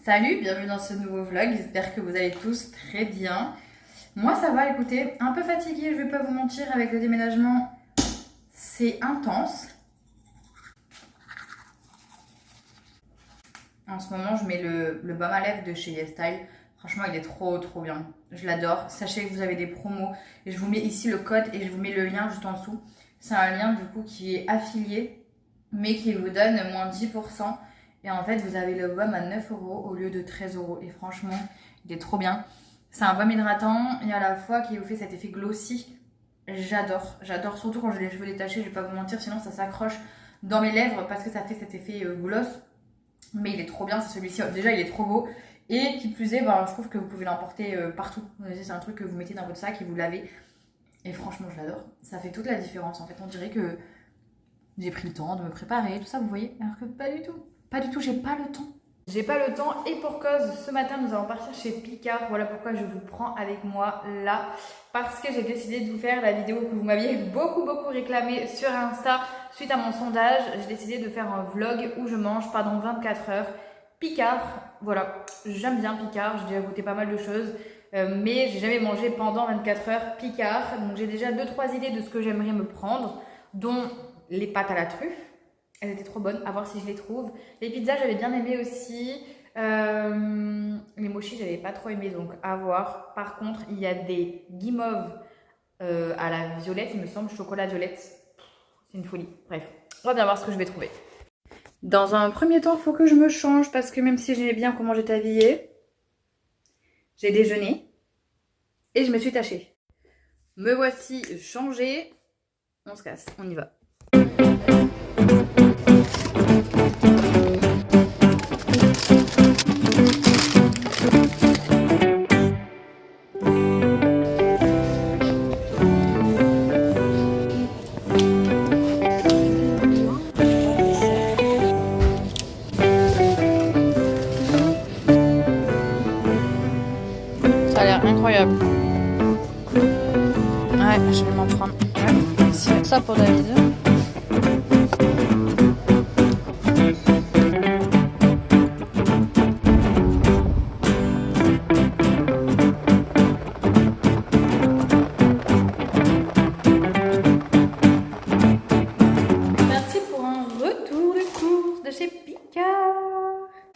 Salut, bienvenue dans ce nouveau vlog, j'espère que vous allez tous très bien. Moi ça va, écoutez, un peu fatiguée, je vais pas vous mentir, avec le déménagement, c'est intense. En ce moment, je mets le baume à lèvres de chez YesStyle. Franchement, il est trop bien. Je l'adore. Sachez que vous avez des promos. Et je vous mets ici le code et je vous mets le lien juste en dessous. C'est un lien du coup qui est affilié, mais qui vous donne moins 10%. Et en fait, vous avez le baume à 9 € au lieu de 13 €. Et franchement, il est trop bien. C'est un baume hydratant et à la fois qui vous fait cet effet glossy. J'adore. J'adore surtout quand j'ai les cheveux détachés. Je vais pas vous mentir, sinon ça s'accroche dans mes lèvres parce que ça fait cet effet gloss. Mais il est trop bien, c'est celui-ci. Déjà, il est trop beau. Et qui plus est, je trouve que vous pouvez l'emporter partout. C'est un truc que vous mettez dans votre sac et vous lavez. Et franchement, je l'adore. Ça fait toute la différence. En fait, on dirait que j'ai pris le temps de me préparer, tout ça, vous voyez. Alors que pas du tout. Pas du tout, j'ai pas le temps. J'ai pas le temps et pour cause, ce matin, nous allons partir chez Picard. Voilà pourquoi je vous prends avec moi là. Parce que j'ai décidé de vous faire la vidéo que vous m'aviez beaucoup réclamé sur Insta. Suite à mon sondage, j'ai décidé de faire un vlog où je mange pendant 24 heures. Picard, voilà, j'aime bien Picard, j'ai déjà goûté pas mal de choses, mais j'ai jamais mangé pendant 24 heures Picard. Donc j'ai déjà 2-3 idées de ce que j'aimerais me prendre, dont les pâtes à la truffe. Elles étaient trop bonnes, à voir si je les trouve. Les pizzas, j'avais bien aimé aussi. Les mochis, j'avais pas trop aimé, donc à voir. Par contre, il y a des guimauves à la violette, il me semble, chocolat violette. C'est une folie. Bref, on va bien voir ce que je vais trouver. Dans un premier temps, il faut que je me change parce que même si j'aimais bien comment j'étais habillée, j'ai déjeuné et je me suis tachée. Me voici changée. On se casse, on y va. Ça a l'air incroyable. Ouais, je vais m'en prendre. Ouais. Ça pour David. Merci pour un retour de course de chez Picard.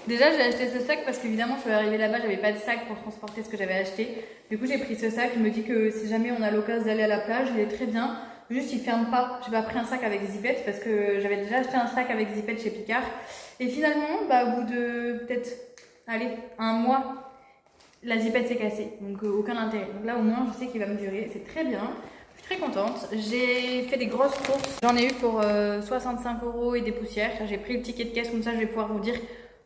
Déjà, j'ai acheté ce sac parce qu'évidemment, je suis arrivée là-bas, j'avais pas de sac pour transporter ce que j'avais acheté. Du coup, j'ai pris ce sac. Je me dis que si jamais on a l'occasion d'aller à la plage, il est très bien. Juste, il ferme pas. J'ai pas pris un sac avec zipette parce que j'avais déjà acheté un sac avec zipette chez Picard. Et finalement, au bout de peut-être, allez, un mois, la zipette s'est cassée. Donc, aucun intérêt. Donc là, au moins, je sais qu'il va me durer. C'est très bien. Je suis très contente. J'ai fait des grosses courses. J'en ai eu pour 65 € et des poussières. J'ai pris le ticket de caisse, comme ça, je vais pouvoir vous dire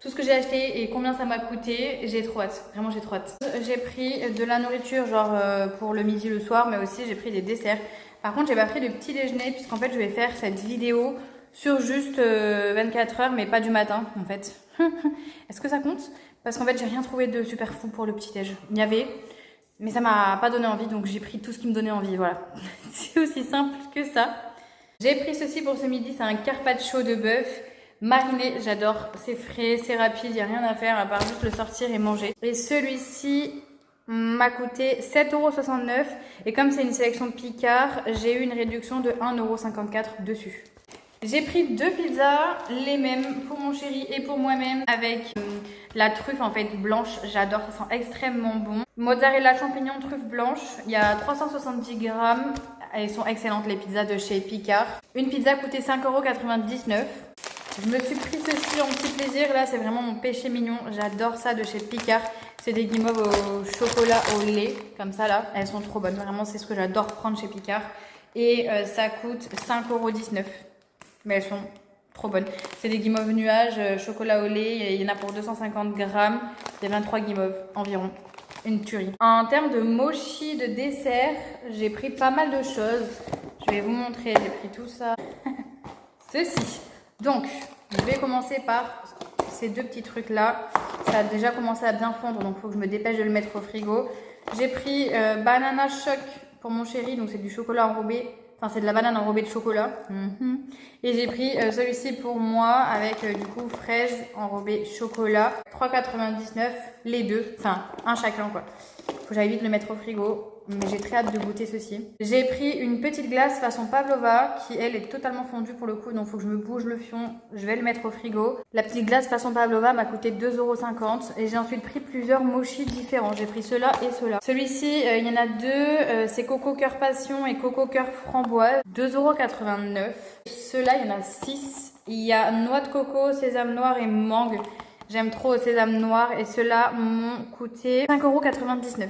tout ce que j'ai acheté et combien ça m'a coûté. J'ai trop hâte, vraiment j'ai trop hâte. J'ai pris de la nourriture genre pour le midi, le soir, mais aussi j'ai pris des desserts. Par contre j'ai pas pris de petit déjeuner puisqu'en fait je vais faire cette vidéo sur juste 24 heures mais pas du matin en fait. Est-ce que ça compte? Parce qu'en fait j'ai rien trouvé de super fou pour le petit déj. Il y avait, mais ça m'a pas donné envie donc j'ai pris tout ce qui me donnait envie, voilà. C'est aussi simple que ça. J'ai pris ceci pour ce midi, c'est un carpaccio de bœuf. Mariné, j'adore, c'est frais, c'est rapide, il n'y a rien à faire à part juste le sortir et manger. Et celui-ci m'a coûté 7,69 € et comme c'est une sélection Picard, j'ai eu une réduction de 1,54 € dessus. J'ai pris 2 pizzas, les mêmes pour mon chéri et pour moi-même avec la truffe en fait blanche, j'adore, ça sent extrêmement bon. Mozzarella champignon truffe blanche, il y a 370 grammes, elles sont excellentes les pizzas de chez Picard. Une pizza coûtait 5,99 €. Je me suis pris ceci en petit plaisir, là c'est vraiment mon péché mignon, j'adore ça de chez Picard. C'est des guimauves au chocolat au lait, comme ça là, elles sont trop bonnes, vraiment c'est ce que j'adore prendre chez Picard. Et ça coûte 5,19 €, mais elles sont trop bonnes. C'est des guimauves nuages, chocolat au lait, et il y en a pour 250 grammes, il y a 23 guimauves environ. Une tuerie. En termes de mochi, de dessert, j'ai pris pas mal de choses. Je vais vous montrer, j'ai pris tout ça. Ceci. Donc, je vais commencer par ces deux petits trucs là. Ça a déjà commencé à bien fondre, donc il faut que je me dépêche de le mettre au frigo. J'ai pris Banana Choc pour mon chéri, donc c'est du chocolat enrobé. Enfin, c'est de la banane enrobée de chocolat. Et j'ai pris celui-ci pour moi avec du coup fraise enrobée chocolat. 3,99 les deux. Enfin, un chacun quoi. Faut que j'aille vite le mettre au frigo. Mais j'ai très hâte de goûter ceci. J'ai pris une petite glace façon pavlova qui elle est totalement fondue pour le coup. Donc faut que je me bouge le fion. Je vais le mettre au frigo. La petite glace façon pavlova m'a coûté 2,50 €. Et j'ai ensuite pris plusieurs mochis différents. J'ai pris ceux-là et ceux-là. Celui-ci, il y en a deux. C'est coco cœur passion et coco cœur framboise. 2,89 €. Ceux-là, il y en a 6. Il y a noix de coco, sésame noir et mangue. J'aime trop au sésame noir. Et ceux-là m'ont coûté 5,99 €.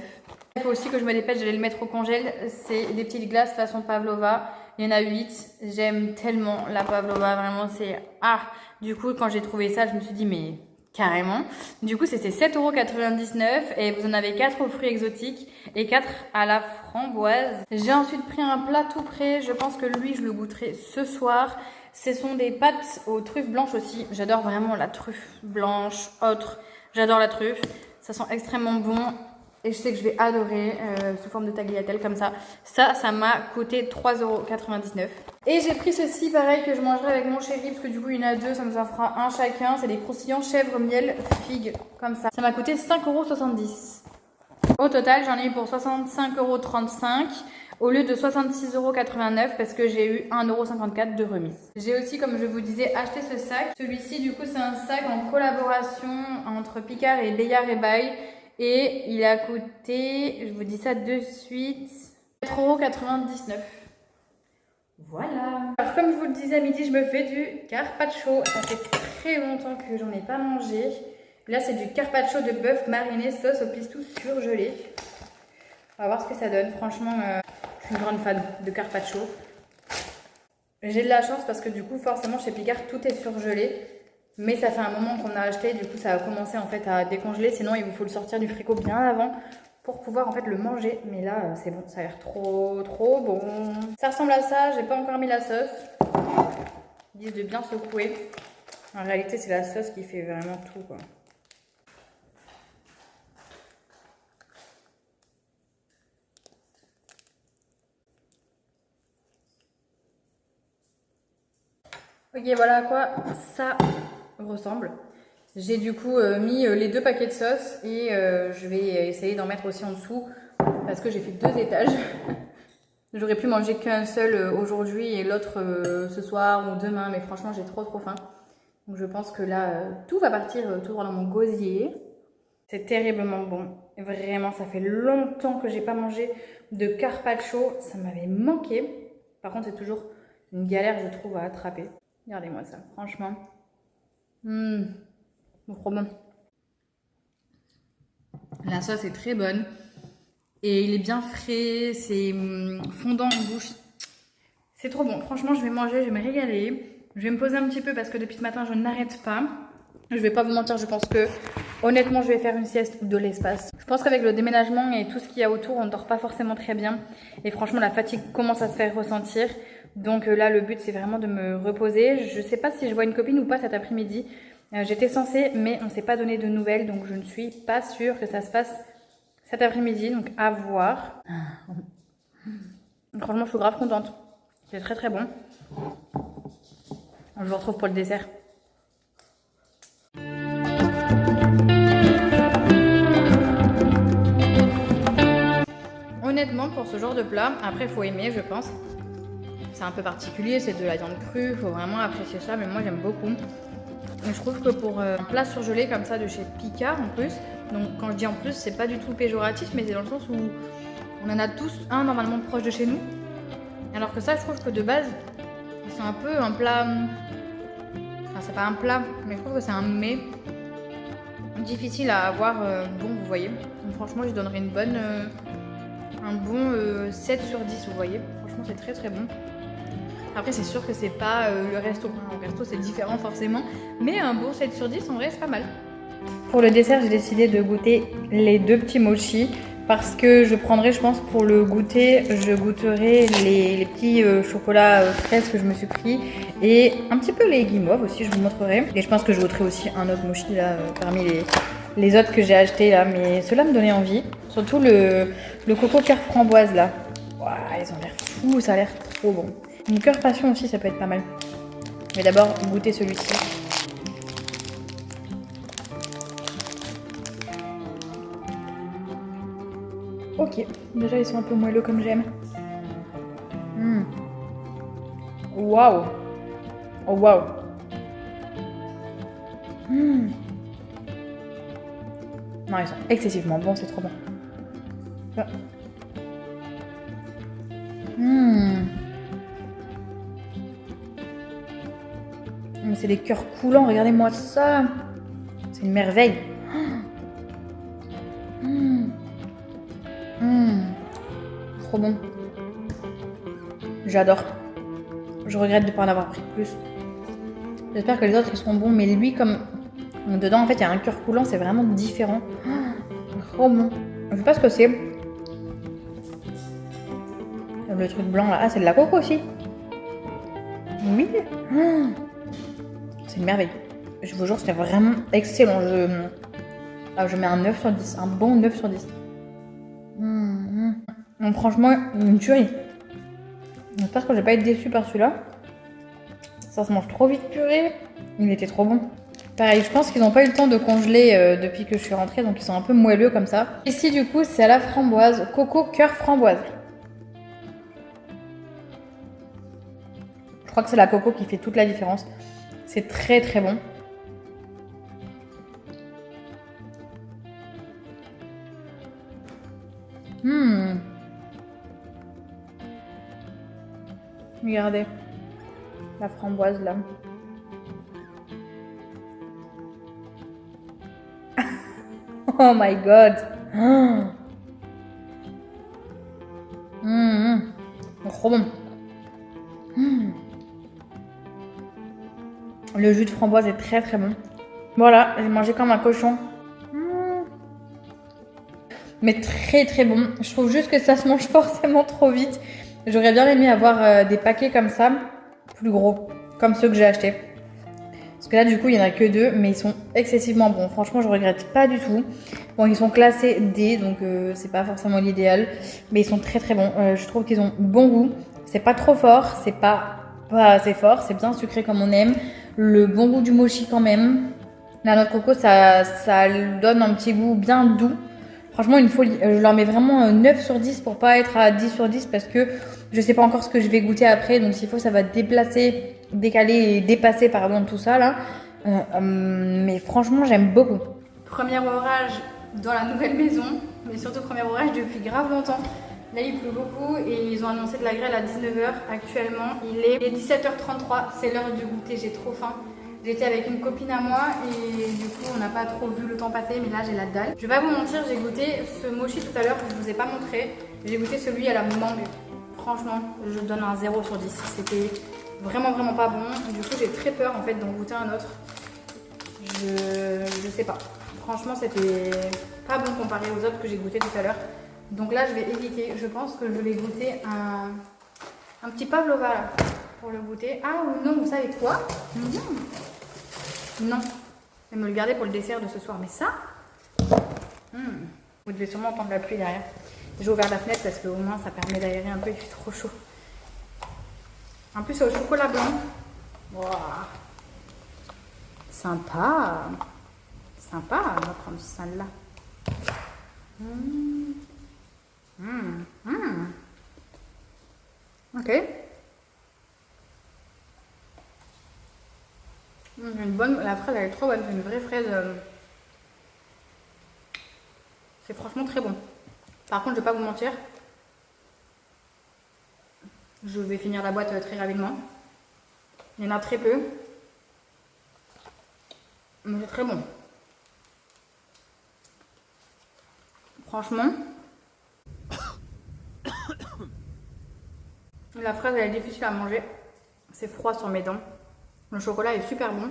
Il faut aussi que je me dépêche, j'allais le mettre au congèle. C'est des petites glaces façon pavlova. Il y en a 8. J'aime tellement la pavlova. Vraiment, c'est... Ah! Du coup, quand j'ai trouvé ça, je me suis dit, mais carrément. Du coup, c'était 7,99 € et vous en avez 4 aux fruits exotiques et 4 à la framboise. J'ai ensuite pris un plat tout prêt. Je pense que lui, je le goûterai ce soir. Ce sont des pâtes aux truffes blanches aussi. J'adore vraiment la truffe blanche, autre. J'adore la truffe. Ça sent extrêmement bon. Et je sais que je vais adorer sous forme de tagliatelle comme ça. Ça m'a coûté 3,99 €. Et j'ai pris ceci, pareil, que je mangerai avec mon chéri. Parce que du coup, il y en a deux, ça nous en fera un chacun. C'est des croustillants chèvre, miel, figue. Comme ça. Ça m'a coûté 5,70 €. Au total, j'en ai eu pour 65,35 € au lieu de 66,89 € parce que j'ai eu 1,54 € de remise. J'ai aussi, comme je vous disais, acheté ce sac. Celui-ci, du coup, c'est un sac en collaboration entre Picard et Leia Rebaille. Et il a coûté, je vous dis ça de suite, 4,99 €. Voilà. Alors comme je vous le disais à midi, je me fais du carpaccio. Ça fait très longtemps que j'en ai pas mangé. Là c'est du carpaccio de bœuf mariné sauce au pistou surgelé. On va voir ce que ça donne. Franchement, je suis une grande fan de carpaccio. J'ai de la chance parce que du coup forcément chez Picard tout est surgelé. Mais ça fait un moment qu'on a acheté, du coup ça a commencé en fait à décongeler. Sinon il vous faut le sortir du frigo bien avant pour pouvoir en fait le manger. Mais là c'est bon, ça a l'air trop bon. Ça ressemble à ça, j'ai pas encore mis la sauce. Ils disent de bien secouer. En réalité c'est la sauce qui fait vraiment tout quoi. Ok, voilà à quoi ça ressemble. J'ai du coup mis les 2 paquets de sauce et je vais essayer d'en mettre aussi en dessous parce que j'ai fait 2 étages. J'aurais pu manger qu'un seul aujourd'hui et l'autre ce soir ou demain, mais franchement j'ai trop faim. Donc je pense que là tout va partir tout droit dans mon gosier. C'est terriblement bon. Vraiment, ça fait longtemps que j'ai pas mangé de carpaccio. Ça m'avait manqué. Par contre, c'est toujours une galère, je trouve, à attraper. Regardez-moi ça, franchement. Trop bon. La sauce est très bonne. Et il est bien frais, c'est fondant en bouche. C'est trop bon. Franchement, je vais manger, je vais me régaler. Je vais me poser un petit peu parce que depuis ce matin, je n'arrête pas. Je vais pas vous mentir, je pense que honnêtement, je vais faire une sieste ou de l'espace. Je pense qu'avec le déménagement et tout ce qu'il y a autour, on ne dort pas forcément très bien. Et franchement, la fatigue commence à se faire ressentir. Donc là, le but, c'est vraiment de me reposer. Je sais pas si je vois une copine ou pas cet après-midi. J'étais censée, mais on ne s'est pas donné de nouvelles. Donc je ne suis pas sûre que ça se passe cet après-midi. Donc à voir. Franchement, je suis grave contente. C'est très bon. Je vous retrouve pour le dessert. Honnêtement, pour ce genre de plat, après il faut aimer, je pense. C'est un peu particulier, c'est de la viande crue, il faut vraiment apprécier ça, mais moi j'aime beaucoup. Et je trouve que pour un plat surgelé comme ça de chez Picard en plus, donc quand je dis en plus, c'est pas du tout péjoratif, mais c'est dans le sens où on en a tous un normalement proche de chez nous. Alors que ça, je trouve que de base, c'est un peu un plat. Enfin, c'est pas un plat, mais je trouve que c'est un mets difficile à avoir bon, vous voyez. Donc, franchement, je donnerais une bonne. Un bon 7 sur 10, vous voyez. Franchement, c'est très bon. Après, c'est sûr que c'est pas le resto. Le resto, c'est différent forcément. Mais un bon 7 sur 10, en vrai, c'est pas mal. Pour le dessert, j'ai décidé de goûter les 2 petits mochis. Parce que je prendrai, je pense, pour le goûter, je goûterai les petits chocolats fraises que je me suis pris. Et un petit peu les guimauves aussi, je vous montrerai. Et je pense que je goûterai aussi un autre mochi là, parmi les autres que j'ai achetés là. Mais ceux-là me donnaient envie. Surtout le coco cœur framboise là. Waouh, ils ont l'air fous, ça a l'air trop bon. Une cœur passion aussi, ça peut être pas mal. Mais d'abord, goûter celui-ci. Ok, déjà ils sont un peu moelleux comme j'aime. Waouh. Oh waouh. Non, ils sont excessivement bons, c'est trop bon. Ah. C'est des cœurs coulants, regardez-moi ça. C'est une merveille. Trop bon. J'adore. Je regrette de ne pas en avoir pris plus. J'espère que les autres ils seront bons, mais lui comme dedans en fait il y a un cœur coulant, c'est vraiment différent. Trop bon. Je sais pas ce que c'est. Le truc blanc là, ah c'est de la coco aussi. Oui. C'est une merveille. Je vous jure c'était vraiment excellent. Je mets un 9 sur 10, un bon 9 sur 10. Donc, franchement une tuerie. J'espère que je vais pas être déçue par celui-là. Ça se mange trop vite purée. Il était trop bon. Pareil, je pense qu'ils n'ont pas eu le temps de congeler depuis que je suis rentrée, donc ils sont un peu moelleux comme ça. Ici du coup c'est à la framboise, coco cœur framboise. Je crois que c'est la coco qui fait toute la différence. C'est très très bon. Regardez. La framboise là. Oh my god. Trop bon. Le jus de framboise est très très bon. Voilà, j'ai mangé comme un cochon. Mais très très bon. Je trouve juste que ça se mange forcément trop vite. J'aurais bien aimé avoir des paquets comme ça, plus gros, comme ceux que j'ai achetés. Parce que là du coup il n'y en a que 2, mais ils sont excessivement bons. Franchement je regrette pas du tout. Bon ils sont classés D, donc c'est pas forcément l'idéal. Mais ils sont très très bons. Je trouve qu'ils ont bon goût. C'est pas trop fort, c'est pas assez fort. C'est bien sucré comme on aime. Le bon goût du mochi quand même. La noix de coco ça donne un petit goût bien doux. Franchement une folie. Je leur mets vraiment 9 sur 10 pour pas être à 10 sur 10 parce que je sais pas encore ce que je vais goûter après. Donc s'il faut ça va déplacer, décaler et dépasser pardon tout ça là. Mais franchement j'aime beaucoup. Premier orage dans la nouvelle maison. Mais surtout premier orage depuis grave longtemps. Là il pleut beaucoup et ils ont annoncé de la grêle à 19h. Actuellement il est 17h33. C'est l'heure du goûter, j'ai trop faim. J'étais avec une copine à moi et du coup on n'a pas trop vu le temps passer, mais là j'ai la dalle. Je vais pas vous mentir, j'ai goûté ce mochi tout à l'heure que je vous ai pas montré. J'ai goûté celui à la mangue. Franchement, je donne un 0 sur 10. C'était vraiment pas bon. Du coup j'ai très peur en fait d'en goûter un autre. Je sais pas. Franchement c'était pas bon comparé aux autres que j'ai goûté tout à l'heure. Donc là je vais éviter. Je pense que je vais goûter un petit pavlova là, pour le goûter. Ah ou non, vous savez quoi? Non, je vais me le garder pour le dessert de ce soir. Mais ça, vous devez sûrement entendre la pluie derrière. J'ai ouvert la fenêtre parce qu'au moins ça permet d'aérer un peu, il fait trop chaud. En plus c'est au chocolat blanc. Wow. Sympa. Sympa, on va prendre celle-là. Ok. Une bonne, la fraise elle est trop bonne, c'est une vraie fraise. C'est franchement très bon. Par contre, je vais pas vous mentir, je vais finir la boîte très rapidement. Il y en a très peu, mais c'est très bon. Franchement, la fraise elle est difficile à manger. C'est froid sur mes dents. Le chocolat est super bon.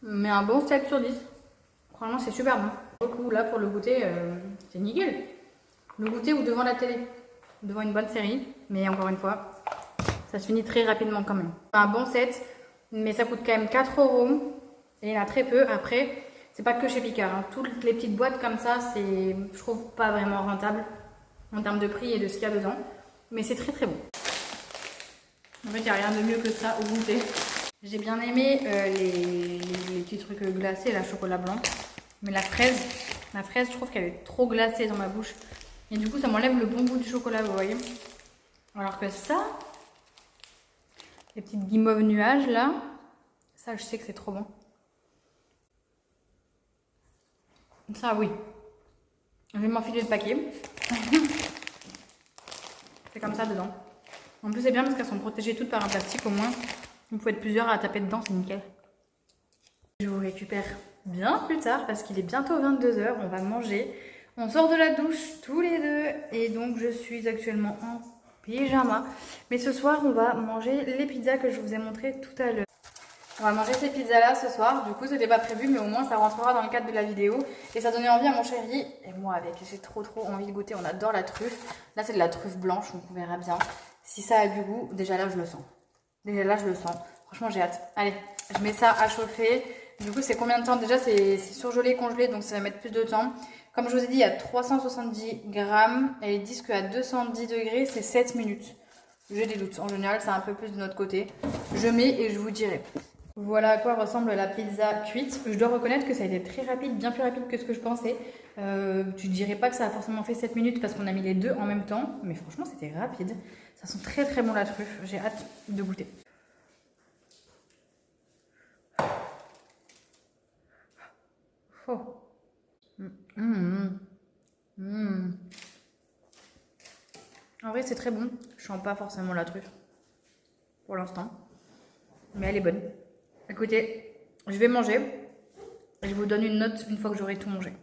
Mais un bon 7 sur 10. Franchement, c'est super bon. Beaucoup là pour le goûter, c'est nickel. Le goûter ou devant la télé, devant une bonne série. Mais encore une fois, ça se finit très rapidement quand même. Un bon 7, mais ça coûte quand même 4 €. Et il y en a très peu. Après, c'est pas que chez Picard. Hein. Toutes les petites boîtes comme ça, c'est, je trouve pas vraiment rentable en termes de prix et de ce qu'il y a dedans. Mais c'est très très bon. fait, il n'y a rien de mieux que ça au goûter. J'ai bien aimé les petits trucs glacés, la chocolat blanc. Mais la fraise, je trouve qu'elle est trop glacée dans ma bouche. Et du coup, ça m'enlève le bon goût du chocolat, vous voyez. Alors que ça, les petites guimauves nuages là, ça, je sais que c'est trop bon. Ça, oui. Je vais m'enfiler le paquet. C'est comme ça dedans. En plus, c'est bien parce qu'elles sont protégées toutes par un plastique. Au moins, vous pouvez être plusieurs à taper dedans, c'est nickel. Je vous récupère bien plus tard parce qu'il est bientôt 22 h. On va manger. On sort de la douche tous les deux. Et donc, je suis actuellement en pyjama. Mais ce soir, on va manger les pizzas que je vous ai montrées tout à l'heure. On va manger ces pizzas là ce soir, du coup c'était pas prévu mais au moins ça rentrera dans le cadre de la vidéo. Et ça donnait envie à mon chéri et moi avec, j'ai trop envie de goûter, on adore la truffe. Là c'est de la truffe blanche donc on verra bien si ça a du goût, déjà là je le sens. Déjà là je le sens, franchement j'ai hâte. Allez, je mets ça à chauffer, du coup c'est combien de temps? Déjà c'est surgelé, congelé donc ça va mettre plus de temps. Comme je vous ai dit il y a 370 grammes et ils disent qu'à 210 degrés c'est 7 minutes. J'ai des doutes, en général c'est un peu plus de notre côté. Je mets et je vous dirai. Voilà à quoi ressemble la pizza cuite. Je dois reconnaître que ça a été très rapide, bien plus rapide que ce que je pensais. Je dirais pas que ça a forcément fait 7 minutes parce qu'on a mis les deux en même temps. Mais franchement, c'était rapide. Ça sent très très bon la truffe. J'ai hâte de goûter. Oh. En vrai, c'est très bon. Je sens pas forcément la truffe pour l'instant. Mais elle est bonne. Écoutez, je vais manger et je vous donne une note une fois que j'aurai tout mangé.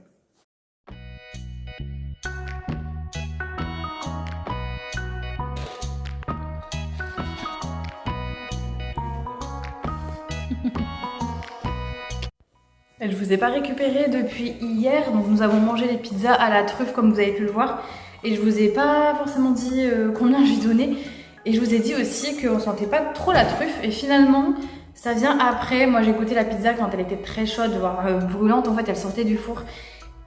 Je vous ai pas récupéré depuis hier, donc nous avons mangé les pizzas à la truffe comme vous avez pu le voir. Et je vous ai pas forcément dit combien je lui donnais. Et je vous ai dit aussi qu'on sentait pas trop la truffe et finalement... Ça vient après, moi j'ai goûté la pizza quand elle était très chaude, voire brûlante, en fait elle sortait du four.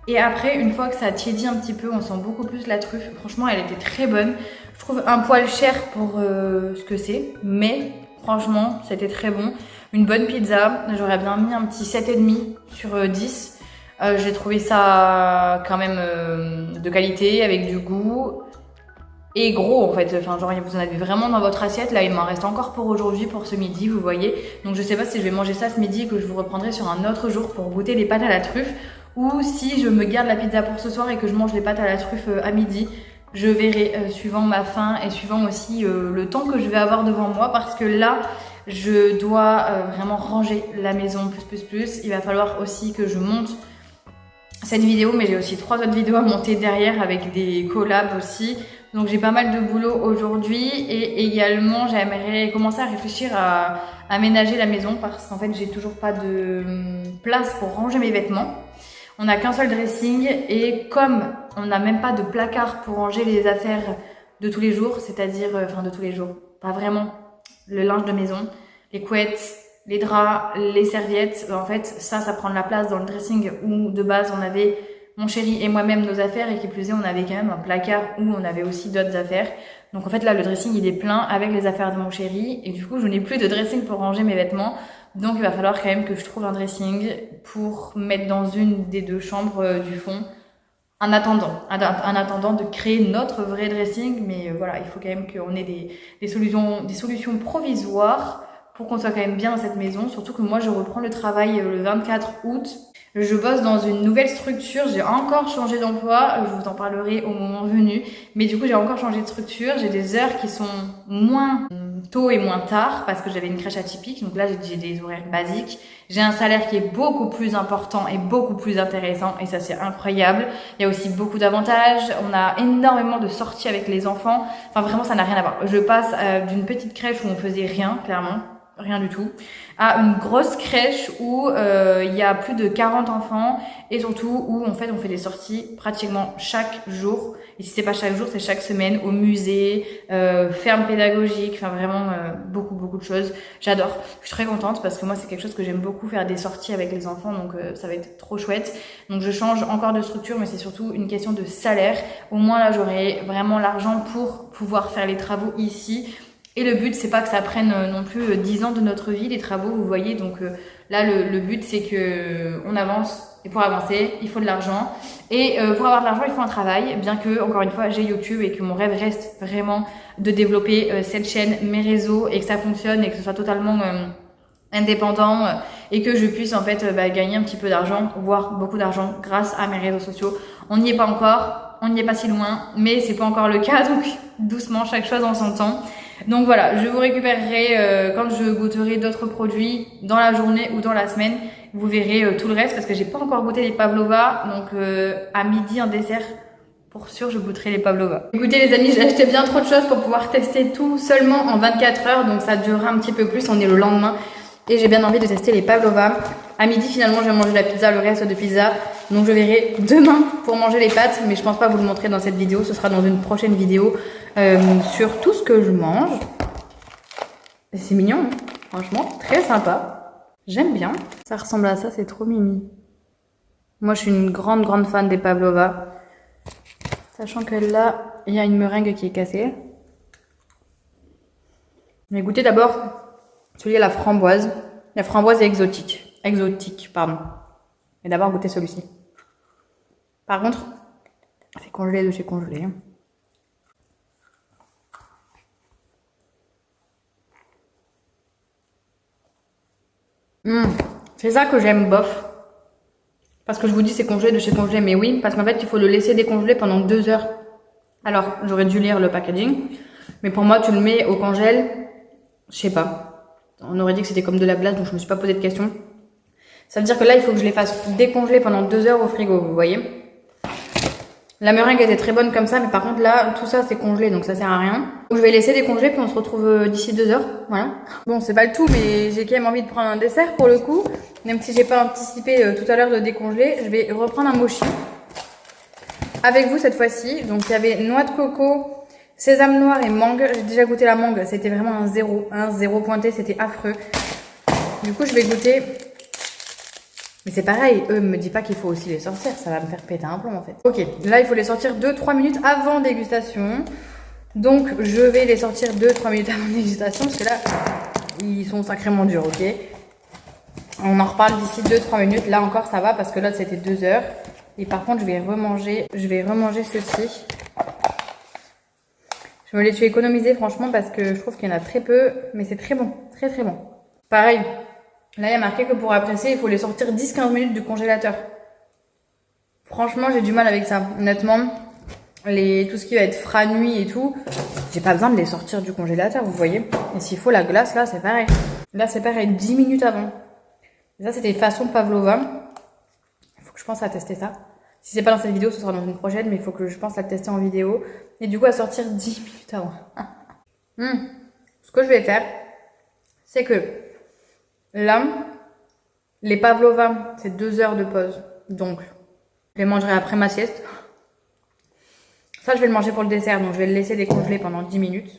Et après, une fois que ça a tiédi un petit peu, on sent beaucoup plus la truffe. Franchement, elle était très bonne. Je trouve un poil cher pour ce que c'est, mais franchement, c'était très bon. Une bonne pizza, j'aurais bien mis un petit 7,5 sur 10. J'ai trouvé ça quand même de qualité, avec du goût. Et gros en fait, enfin genre vous en avez vraiment dans votre assiette, là il m'en reste encore pour aujourd'hui, pour ce midi vous voyez. Donc je sais pas si je vais manger ça ce midi et que je vous reprendrai sur un autre jour pour goûter les pâtes à la truffe. Ou si je me garde la pizza pour ce soir et que je mange les pâtes à la truffe à midi. Je verrai suivant ma faim et suivant aussi le temps que je vais avoir devant moi. Parce que là je dois vraiment ranger la maison plus. Il va falloir aussi que je monte cette vidéo, mais j'ai aussi 3 autres vidéos à monter derrière avec des collabs aussi. Donc j'ai pas mal de boulot aujourd'hui et également j'aimerais commencer à réfléchir à aménager la maison parce qu'en fait j'ai toujours pas de place pour ranger mes vêtements. On n'a qu'un seul dressing et comme on n'a même pas de placard pour ranger les affaires de tous les jours, c'est-à-dire, enfin de tous les jours, pas vraiment, le linge de maison, les couettes, les draps, les serviettes, en fait ça prend de la place dans le dressing où de base on avait mon chéri et moi-même nos affaires et qui plus est on avait quand même un placard où on avait aussi d'autres affaires. Donc en fait là le dressing il est plein avec les affaires de mon chéri et du coup je n'ai plus de dressing pour ranger mes vêtements. Donc il va falloir quand même que je trouve un dressing pour mettre dans une des deux chambres du fond en attendant de créer notre vrai dressing. Mais voilà, il faut quand même qu'on ait des solutions provisoires pour qu'on soit quand même bien dans cette maison. Surtout que moi je reprends le travail le 24 août. Je bosse dans une nouvelle structure, j'ai encore changé d'emploi, je vous en parlerai au moment venu. Mais du coup j'ai encore changé de structure, j'ai des heures qui sont moins tôt et moins tard parce que j'avais une crèche atypique. Donc là j'ai des horaires basiques, j'ai un salaire qui est beaucoup plus important et beaucoup plus intéressant et ça c'est incroyable. Il y a aussi beaucoup d'avantages, on a énormément de sorties avec les enfants, enfin vraiment ça n'a rien à voir. Je passe d'une petite crèche où on faisait rien, clairement, rien du tout, à une grosse crèche où il y a plus de 40 enfants et surtout où en fait on fait des sorties pratiquement chaque jour. Et si c'est pas chaque jour, c'est chaque semaine, au musée, ferme pédagogique, enfin vraiment beaucoup de choses. J'adore, je suis très contente parce que moi c'est quelque chose que j'aime beaucoup, faire des sorties avec les enfants, donc ça va être trop chouette. Donc je change encore de structure mais c'est surtout une question de salaire. Au moins là j'aurai vraiment l'argent pour pouvoir faire les travaux ici Et le but, c'est pas que ça prenne non plus 10 ans de notre vie, les travaux, vous voyez. Donc là, le but, c'est que on avance. Et pour avancer, il faut de l'argent. Et pour avoir de l'argent, il faut un travail. Bien que, encore une fois, j'ai YouTube et que mon rêve reste vraiment de développer cette chaîne, mes réseaux, et que ça fonctionne et que ce soit totalement indépendant et que je puisse en fait gagner un petit peu d'argent, voire beaucoup d'argent grâce à mes réseaux sociaux. On n'y est pas encore, on n'y est pas si loin, mais c'est pas encore le cas, donc doucement, chaque chose en son temps. Donc voilà, je vous récupérerai quand je goûterai d'autres produits dans la journée ou dans la semaine. Vous verrez tout le reste parce que j'ai pas encore goûté les pavlova. Donc à midi en dessert, pour sûr, je goûterai les pavlova. Écoutez les amis, j'ai acheté bien trop de choses pour pouvoir tester tout seulement en 24 heures. Donc ça durera un petit peu plus, on est le lendemain. Et j'ai bien envie de tester les pavlova. À midi finalement, je vais manger la pizza, le reste de pizza. Donc je verrai demain pour manger les pâtes. Mais je pense pas vous le montrer dans cette vidéo. Ce sera dans une prochaine vidéo sur tout ce que je mange. C'est mignon, hein, franchement, très sympa. J'aime bien. Ça ressemble à ça, c'est trop mimi. Moi, je suis une grande fan des pavlova. Sachant que là, il y a une meringue qui est cassée. Je vais goûter d'abord celui à la framboise. La framboise est exotique. Exotique, pardon. Et d'abord goûter celui-ci. Par contre, c'est congelé de chez congelé. C'est ça que j'aime bof. Parce que je vous dis c'est congelé de chez congelé, mais oui, parce qu'en fait il faut le laisser décongeler pendant 2 heures. Alors j'aurais dû lire le packaging, mais pour moi tu le mets au congèle, je sais pas. On aurait dit que c'était comme de la glace, donc je me suis pas posé de questions. Ça veut dire que là il faut que je les fasse décongeler pendant 2 heures au frigo, vous voyez. La meringue était très bonne comme ça, mais par contre là tout ça c'est congelé, donc ça sert à rien. Donc je vais laisser décongeler puis on se retrouve d'ici 2 heures, voilà. Bon c'est pas le tout, mais j'ai quand même envie de prendre un dessert pour le coup. Même si j'ai pas anticipé tout à l'heure de décongeler, je vais reprendre un mochi avec vous cette fois-ci. Donc il y avait noix de coco, sésame noir et mangue. J'ai déjà goûté la mangue, c'était vraiment un zéro pointé, c'était affreux. Du coup je vais goûter. Mais c'est pareil, eux me disent pas qu'il faut aussi les sortir, ça va me faire péter un plomb en fait. Ok, là il faut les sortir 2-3 minutes avant dégustation. Donc je vais les sortir 2-3 minutes avant dégustation parce que là ils sont sacrément durs, ok. On en reparle d'ici 2-3 minutes. Là encore ça va parce que l'autre c'était 2 heures. Et par contre je vais remanger ceci. Je me les suis économisés franchement parce que je trouve qu'il y en a très peu. Mais c'est très bon, très bon. Pareil, là il y a marqué que pour apprécier il faut les sortir 10-15 minutes du congélateur. Franchement j'ai du mal avec ça. Honnêtement, tout ce qui va être fras nuit et tout, j'ai pas besoin de les sortir du congélateur, vous voyez. Et s'il faut la glace là c'est pareil. Là c'est pareil, 10 minutes avant. Et ça, c'était façon pavlova. Il faut que je pense à tester ça. Si c'est pas dans cette vidéo, ce sera dans une prochaine, mais il faut que je pense à le tester en vidéo. Et du coup, à sortir 10 minutes avant. Ce que je vais faire, c'est que là, les pavlova, c'est 2 heures de pause. Donc, je les mangerai après ma sieste. Ça, je vais le manger pour le dessert, donc je vais le laisser décongeler pendant 10 minutes.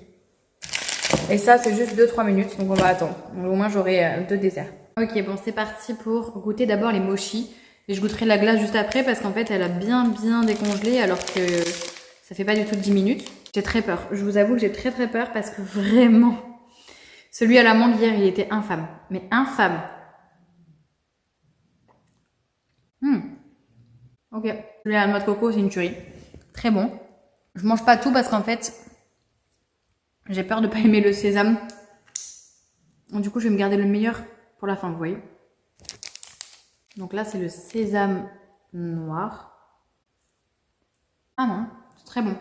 Et ça, c'est juste 2-3 minutes, donc on va attendre. Donc, au moins, j'aurai 2 desserts. Ok, bon, c'est parti pour goûter d'abord les mochis. Et je goûterai la glace juste après parce qu'en fait, elle a bien décongelé alors que ça fait pas du tout 10 minutes. J'ai très peur. Je vous avoue que j'ai très peur parce que vraiment, celui à la mangue hier, il était infâme. Mais infâme. Ok. Celui à la noix de coco, c'est une tuerie. Très bon. Je mange pas tout parce qu'en fait, j'ai peur de pas aimer le sésame. Donc, du coup, je vais me garder le meilleur pour la fin, vous voyez. Donc là, c'est le sésame noir. Ah non, c'est très bon.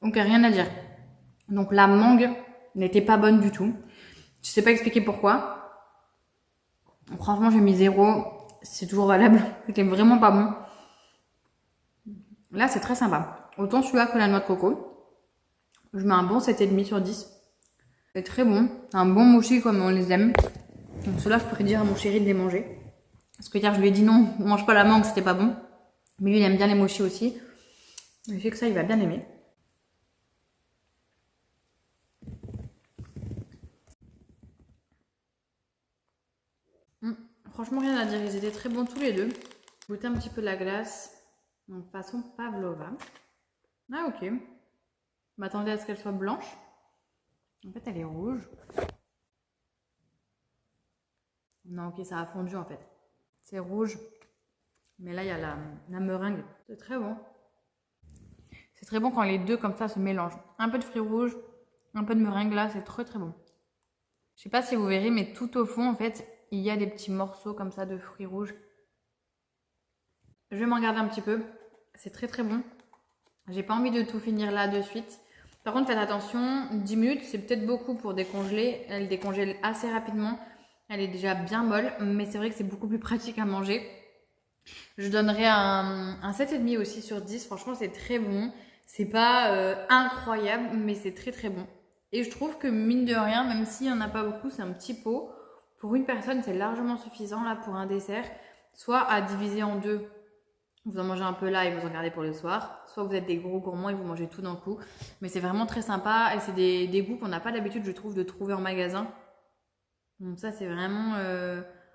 Donc rien à dire. Donc la mangue n'était pas bonne du tout. Je sais pas expliquer pourquoi. Franchement, j'ai mis 0. C'est toujours valable. C'était vraiment pas bon. Là, c'est très sympa. Autant celui-là que la noix de coco. Je mets un bon 7,5 sur 10. C'est très bon. Un bon mochi comme on les aime. Donc cela, je pourrais dire à mon chéri de les manger. Parce que hier, je lui ai dit non, on mange pas la mangue, c'était pas bon. Mais lui, il aime bien les mochis aussi. Je sais que ça, il va bien aimer. Franchement, rien à dire. Ils étaient très bons tous les deux. Goûter un petit peu de la glace. Donc, façon pavlova. Ah, ok. Je m'attendais à ce qu'elle soit blanche. En fait, elle est rouge. Non, ok, ça a fondu en fait. C'est rouge. Mais là, il y a la meringue. C'est très bon. C'est très bon quand les deux comme ça se mélangent. Un peu de fruits rouges, un peu de meringue là, c'est très très bon. Je sais pas si vous verrez, mais tout au fond, en fait, il y a des petits morceaux comme ça de fruits rouges. Je vais m'en garder un petit peu. C'est très très bon. J'ai pas envie de tout finir là de suite. Par contre, faites attention, 10 minutes, c'est peut-être beaucoup pour décongeler. Elle décongèle assez rapidement. Elle est déjà bien molle, mais c'est vrai que c'est beaucoup plus pratique à manger. Je donnerais un 7,5 aussi sur 10. Franchement, c'est très bon. C'est pas incroyable, mais c'est très très bon. Et je trouve que mine de rien, même s'il n'y en a pas beaucoup, c'est un petit pot. Pour une personne, c'est largement suffisant là pour un dessert. Soit à diviser en deux. Vous en mangez un peu là et vous en gardez pour le soir. Soit vous êtes des gros gourmands et vous mangez tout d'un coup. Mais c'est vraiment très sympa et c'est des goûts qu'on n'a pas l'habitude, je trouve, de trouver en magasin. Donc ça, c'est vraiment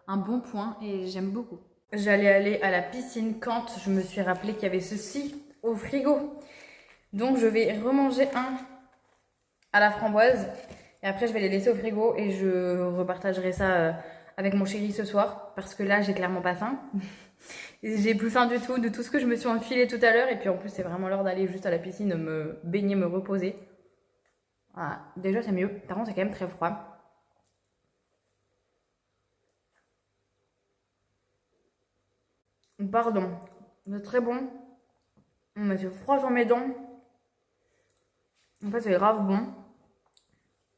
un bon point et j'aime beaucoup. J'allais aller à la piscine quand je me suis rappelé qu'il y avait ceci au frigo. Donc je vais remanger un à la framboise. Et après, je vais les laisser au frigo et je repartagerai ça avec mon chéri ce soir. Parce que là, j'ai clairement pas faim. J'ai plus faim du tout de tout ce que je me suis enfilé tout à l'heure. Et puis en plus, c'est vraiment l'heure d'aller juste à la piscine, me baigner, me reposer. Voilà. Déjà, c'est mieux. Par contre, c'est quand même très froid. Pardon. C'est très bon. Mais c'est froid sur mes dents. En fait, c'est grave bon.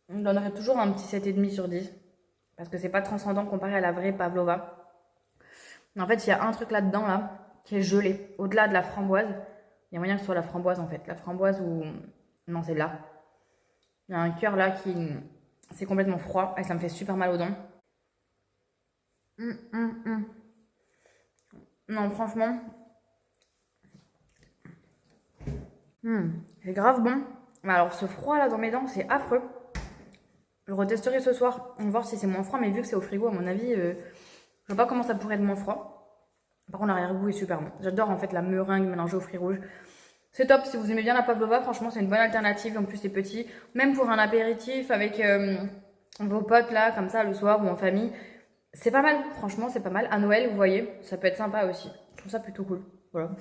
On donnerait toujours un petit 7,5 sur 10. Parce que c'est pas transcendant comparé à la vraie pavlova. En fait, il y a un truc là-dedans, là, qui est gelé. Au-delà de la framboise, il y a moyen que ce soit la framboise, en fait. La framboise ou... Non, c'est là. Il y a un cœur là qui... C'est complètement froid et ça me fait super mal aux dents. Non, franchement... c'est grave bon. Mais alors, ce froid là dans mes dents, c'est affreux. Je retesterai ce soir. On va voir si c'est moins froid, mais vu que c'est au frigo, à mon avis, je vois pas comment ça pourrait être moins froid. Par contre, l'arrière-goût est super bon. J'adore en fait la meringue mélangée aux fruits rouges. C'est top, si vous aimez bien la pavlova, franchement, c'est une bonne alternative. En plus, c'est petit. Même pour un apéritif avec vos potes là, comme ça, le soir ou en famille. C'est pas mal, franchement, c'est pas mal. À Noël, vous voyez, ça peut être sympa aussi. Je trouve ça plutôt cool. Voilà.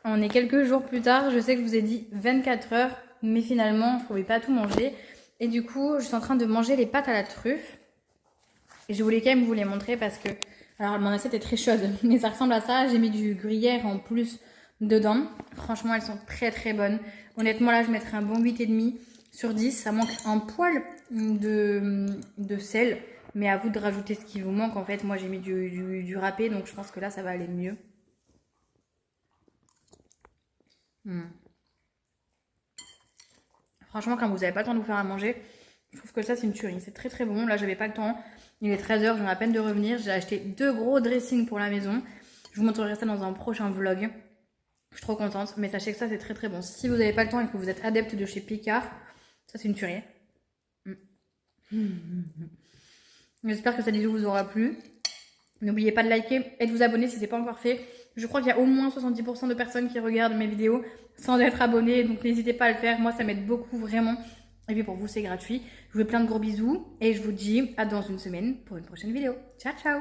On est quelques jours plus tard. Je sais que je vous ai dit 24 heures, mais finalement, je ne pouvais pas tout manger. Et du coup, je suis en train de manger les pâtes à la truffe. Et je voulais quand même vous les montrer parce que... Alors, mon assiette est très chaude, mais ça ressemble à ça. J'ai mis du gruyère en plus dedans. Franchement, elles sont très très bonnes. Honnêtement, là, je mettrais un bon 8,5 sur 10. Ça manque un poil de sel. Mais à vous de rajouter ce qui vous manque. En fait, moi, j'ai mis du râpé. Donc, je pense que là, ça va aller mieux. Franchement, quand vous n'avez pas le temps de vous faire à manger, je trouve que ça, c'est une tuerie. C'est très très bon. Là, j'avais pas le temps. Il est 13h, je viens à peine de revenir. J'ai acheté 2 gros dressings pour la maison. Je vous montrerai ça dans un prochain vlog. Je suis trop contente. Mais sachez que ça, c'est très très bon. Si vous n'avez pas le temps et que vous êtes adepte de chez Picard, ça, c'est une tuerie. J'espère que cette vidéo vous aura plu. N'oubliez pas de liker et de vous abonner si ce n'est pas encore fait. Je crois qu'il y a au moins 70% de personnes qui regardent mes vidéos sans être abonnées. Donc n'hésitez pas à le faire. Moi, ça m'aide beaucoup vraiment. Et puis pour vous, c'est gratuit. Je vous fais plein de gros bisous. Et je vous dis à dans une semaine pour une prochaine vidéo. Ciao, ciao!